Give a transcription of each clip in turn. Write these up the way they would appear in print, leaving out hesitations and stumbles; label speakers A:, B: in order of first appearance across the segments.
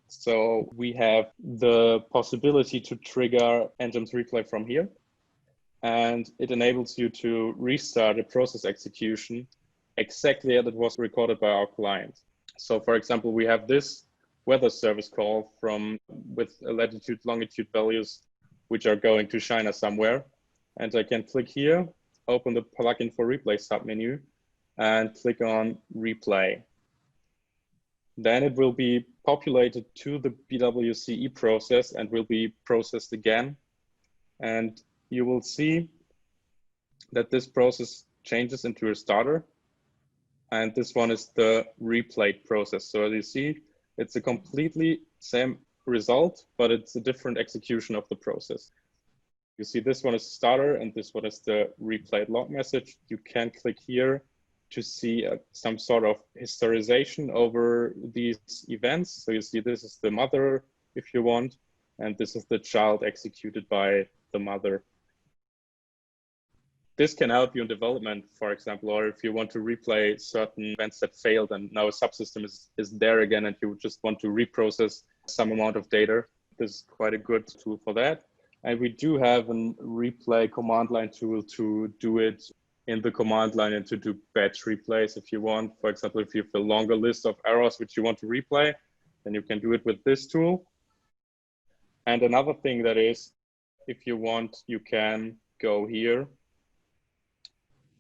A: So we have the possibility to trigger nJAMS replay from here. And it enables you to restart a process execution exactly as it was recorded by our client. So for example, we have this weather service call with latitude, longitude values, which are going to China somewhere. And I can click here, open the plugin for replay submenu, and click on replay. Then it will be populated to the BWCE process and will be processed again. And you will see that this process changes into a starter. And this one is the replayed process. So as you see, it's a completely same result, but it's a different execution of the process. You see this one is starter and this one is the replayed log message. You can click here to see some sort of historization over these events. So you see this is the mother, if you want, and this is the child executed by the mother. This can help you in development, for example, or if you want to replay certain events that failed and now a subsystem is there again and you just want to reprocess some amount of data. This is quite a good tool for that. And we do have a replay command line tool to do it in the command line and to do batch replays if you want. For example, if you have a longer list of errors which you want to replay, then you can do it with this tool. And another thing that is, if you want, you can go here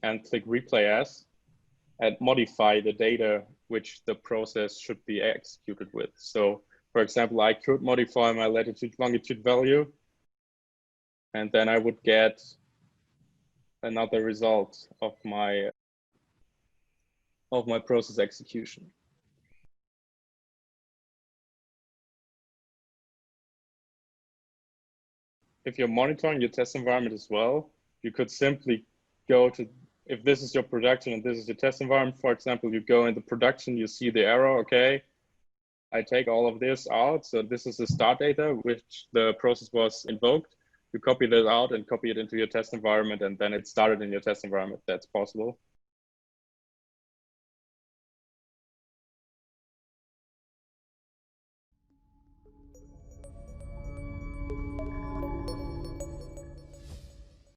A: and click replay as and modify the data which the process should be executed with. So for example, I could modify my latitude longitude value and then I would get another result of my process execution. If you're monitoring your test environment as well, you could simply go to, if this is your production and this is your test environment, for example, you go into production, you see the error, okay, I take all of this out. So this is the start data, which the process was invoked. You copy that out and copy it into your test environment, and then it started in your test environment. That's possible.